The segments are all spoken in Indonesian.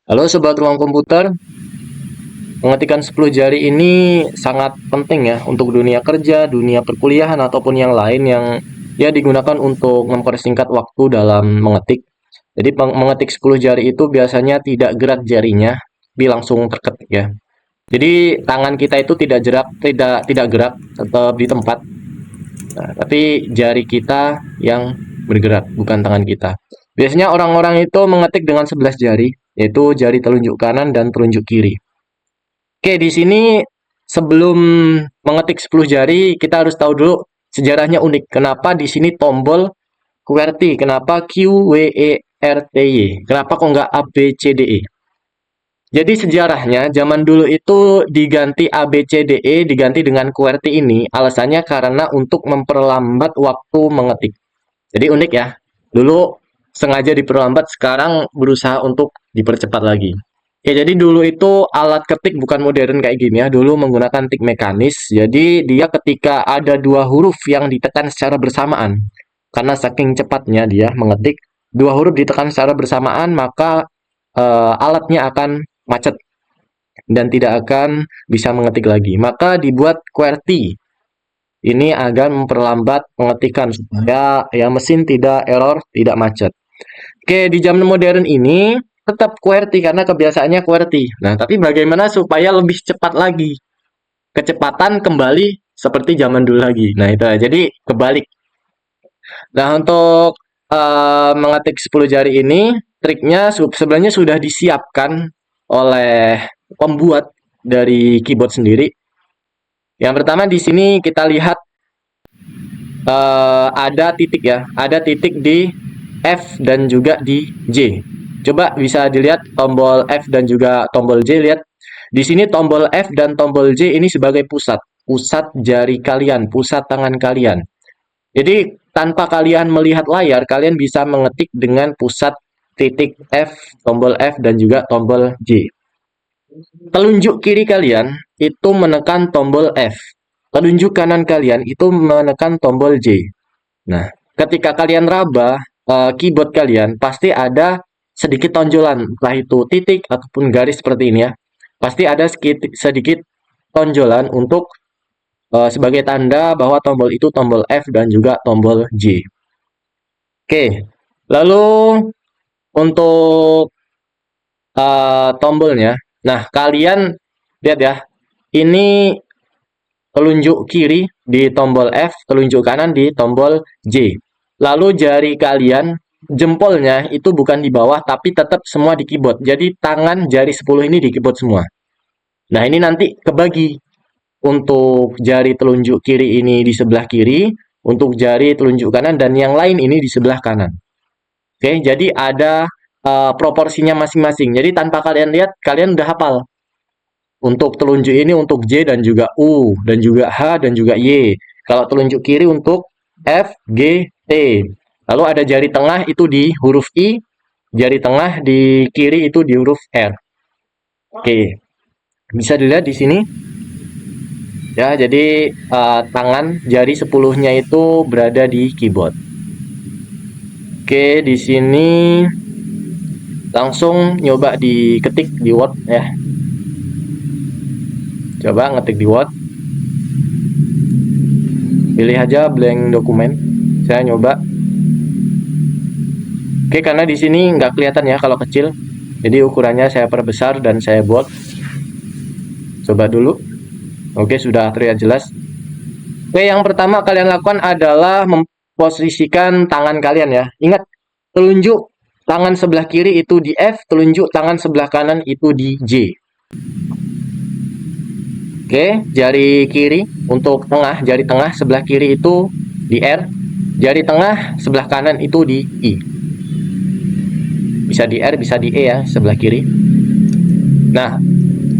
Halo Sobat Ruang Komputer, pengetikan 10 jari ini sangat penting ya untuk dunia kerja, dunia perkuliahan ataupun yang lain yang ya digunakan untuk mempersingkat waktu dalam mengetik. Jadi mengetik 10 jari itu biasanya tidak gerak jarinya, tapi langsung terketik ya. Jadi tangan kita itu tidak gerak, tetap di tempat. Nah, tapi jari kita yang bergerak, bukan tangan kita. Biasanya orang-orang itu mengetik dengan 11 jari, yaitu jari telunjuk kanan dan telunjuk kiri. Oke, di sini sebelum mengetik 10 jari, kita harus tahu dulu sejarahnya unik. Kenapa di sini tombol QWERTY? Kenapa QWERTY? Kenapa kok nggak ABCDE? Jadi sejarahnya zaman dulu itu diganti ABCDE diganti dengan QWERTY ini alasannya karena untuk memperlambat waktu mengetik. Jadi unik ya. Dulu sengaja diperlambat, sekarang berusaha untuk dipercepat lagi. Ya, jadi dulu itu alat ketik bukan modern kayak gini ya. Dulu menggunakan tik mekanis. Jadi dia ketika ada dua huruf yang ditekan secara bersamaan, karena saking cepatnya dia mengetik, dua huruf ditekan secara bersamaan, maka alatnya akan macet dan tidak akan bisa mengetik lagi. Maka dibuat QWERTY. Ini agar memperlambat pengetikan supaya ya mesin tidak error, tidak macet. Oke, di zaman modern ini tetap QWERTY karena kebiasaannya QWERTY. Nah, tapi bagaimana supaya lebih cepat lagi? Kecepatan kembali seperti zaman dulu lagi. Nah, itu ya. Jadi kebalik. Nah, untuk mengetik 10 jari ini, triknya sebenarnya sudah disiapkan oleh pembuat dari keyboard sendiri. Yang pertama di sini kita lihat ada titik ya, ada titik di F dan juga di J. Coba bisa dilihat tombol F dan juga tombol J, lihat. Di sini tombol F dan tombol J ini sebagai pusat jari kalian, pusat tangan kalian. Jadi tanpa kalian melihat layar, kalian bisa mengetik dengan pusat titik F, tombol F dan juga tombol J. Telunjuk kiri kalian itu menekan tombol F. Telunjuk kanan kalian itu menekan tombol J. Nah, ketika kalian raba keyboard kalian, pasti ada sedikit tonjolan, entah itu titik ataupun garis seperti ini ya. Pasti ada sedikit tonjolan untuk sebagai tanda bahwa tombol itu tombol F dan juga tombol J. Oke, lalu untuk tombolnya, nah kalian lihat ya, ini telunjuk kiri di tombol F, telunjuk kanan di tombol J. Lalu jari kalian, jempolnya itu bukan di bawah, tapi tetap semua di keyboard. Jadi tangan jari 10 ini di keyboard semua. Nah, ini nanti kebagi. Untuk jari telunjuk kiri ini di sebelah kiri, untuk jari telunjuk kanan, dan yang lain ini di sebelah kanan. Oke, jadi ada proporsinya masing-masing. Jadi tanpa kalian lihat, kalian udah hafal. Untuk telunjuk ini untuk J dan juga U, dan juga H dan juga Y. Kalau telunjuk kiri untuk F, G, T. Lalu ada jari tengah itu di huruf I, jari tengah di kiri itu di huruf R. Oke, bisa dilihat di sini. Ya, jadi tangan jari 10-nya itu berada di keyboard. Oke, di sini langsung nyoba diketik di Word ya. Coba ngetik di Word. Pilih aja blank dokumen. Saya nyoba. Oke, karena di sini nggak kelihatan ya kalau kecil. Jadi ukurannya saya perbesar dan saya buat. Coba dulu. Oke, sudah terlihat jelas. Oke, yang pertama kalian lakukan adalah memposisikan tangan kalian ya. Ingat, telunjuk tangan sebelah kiri itu di F, telunjuk tangan sebelah kanan itu di J. Oke, jari kiri untuk tengah, jari tengah sebelah kiri itu di R, jari tengah sebelah kanan itu di I. Bisa di R, bisa di E ya, sebelah kiri. Nah,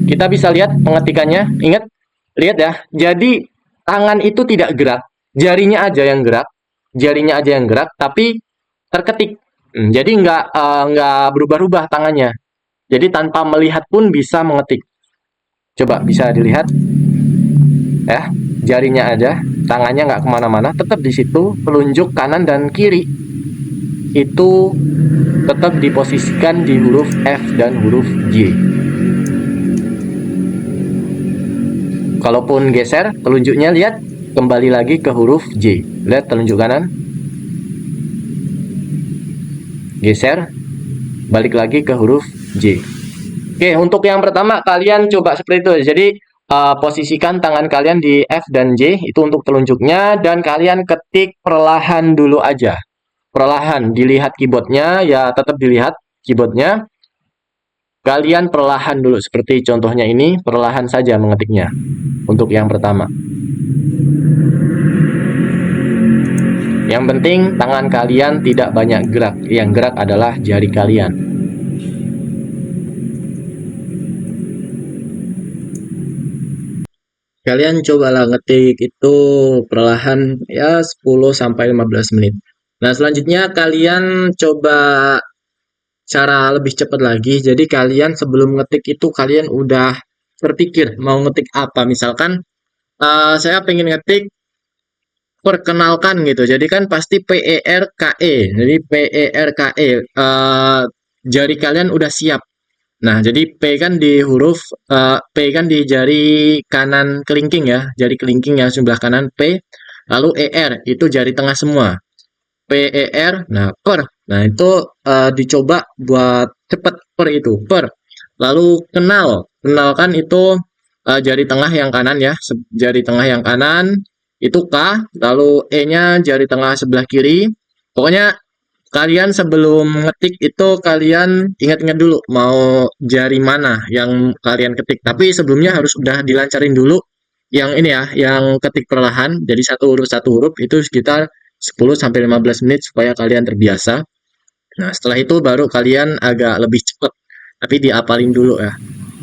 kita bisa lihat pengetikannya. Ingat, lihat ya. Jadi tangan itu tidak gerak, jarinya aja yang gerak, tapi terketik. Jadi nggak berubah-ubah tangannya. Jadi tanpa melihat pun bisa mengetik. Coba bisa dilihat ya, jarinya aja, tangannya nggak kemana-mana, tetap di situ. Telunjuk kanan dan kiri itu tetap diposisikan di huruf F dan huruf J. Kalaupun geser telunjuknya, lihat kembali lagi ke huruf J. Lihat telunjuk kanan. Geser, balik lagi ke huruf J. Oke, untuk yang pertama kalian coba seperti itu. Jadi posisikan tangan kalian di F dan J itu untuk telunjuknya, dan kalian ketik perlahan dulu aja. Perlahan, dilihat keyboardnya, ya tetap dilihat keyboardnya. Kalian perlahan dulu, seperti contohnya ini, perlahan saja mengetiknya. Untuk yang pertama. Yang penting tangan kalian tidak banyak gerak. Yang gerak adalah jari kalian. Kalian cobalah ngetik itu perlahan ya 10-15 menit. Nah, selanjutnya kalian coba cara lebih cepat lagi. Jadi kalian sebelum ngetik itu kalian udah berpikir mau ngetik apa. Misalkan saya pengen ngetik perkenalkan gitu. Jadi kan pasti PERKE. Jadi PERKE. Jari kalian udah siap. Nah, jadi P kan di jari kanan kelingking ya. Jari kelingking yang sebelah kanan P. Lalu ER itu jari tengah semua. PER, nah per. Nah, itu dicoba buat cepet per itu, per. Lalu kenal. Kenalkan itu jari tengah yang kanan ya, jari tengah yang kanan itu K, lalu E-nya jari tengah sebelah kiri. Pokoknya kalian sebelum ngetik itu kalian ingat-ingat dulu mau jari mana yang kalian ketik. Tapi sebelumnya harus udah dilancarin dulu yang ini ya, yang ketik perlahan. Jadi satu huruf itu sekitar 10-15 menit supaya kalian terbiasa. Nah, setelah itu baru kalian agak lebih cepat. Tapi diapalin dulu ya.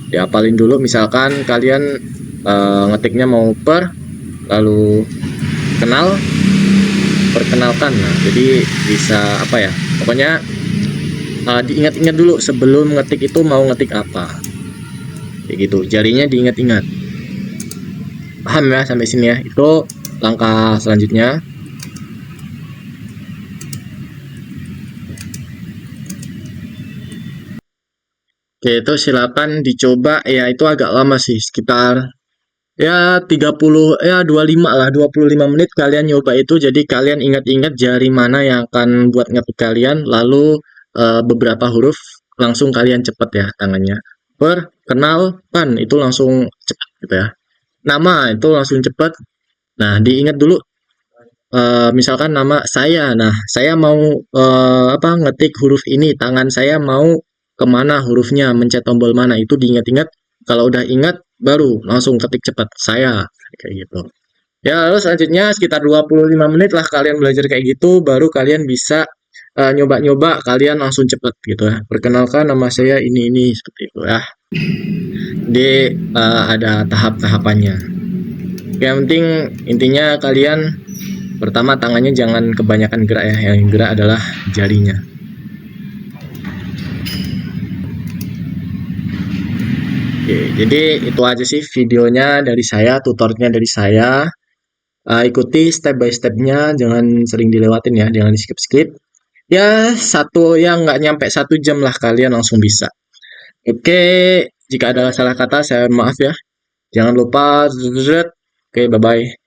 Diapalin dulu, misalkan kalian ngetiknya mau per, lalu kenal, perkenalkan. Nah, jadi bisa apa ya? Pokoknya diingat-ingat dulu sebelum ngetik itu mau ngetik apa. Kayak gitu. Jarinya diingat-ingat. Paham ya sampai sini ya? Itu langkah selanjutnya. Oke, itu silakan dicoba ya, itu agak lama sih, sekitar ya 30 ya 25 lah, 25 menit kalian nyoba itu. Jadi kalian ingat-ingat jari mana yang akan buat ngetik kalian, lalu beberapa huruf langsung kalian cepet ya tangannya. Perkenalkan itu langsung cepet gitu ya. Nama itu langsung cepet. Nah, diingat dulu misalkan nama saya. Nah, saya mau apa ngetik huruf ini, tangan saya mau kemana hurufnya, mencet tombol mana, itu diingat-ingat. Kalau udah ingat, baru langsung ketik cepat saya kayak gitu. Ya, lalu selanjutnya sekitar 25 menit lah kalian belajar kayak gitu, baru kalian bisa nyoba-nyoba, kalian langsung cepet gitu ya. Perkenalkan nama saya ini seperti itu ya. Jadi ada tahap-tahapannya. Yang penting intinya kalian pertama tangannya jangan kebanyakan gerak ya, yang gerak adalah jarinya. Oke, jadi itu aja sih videonya dari saya, tutornya dari saya. Ikuti step by stepnya, jangan sering dilewatin ya, jangan di skip-skip. Ya, yang nggak nyampe 1 jam lah kalian langsung bisa. Oke, jika ada salah kata saya maaf ya. Jangan lupa, oke, bye-bye.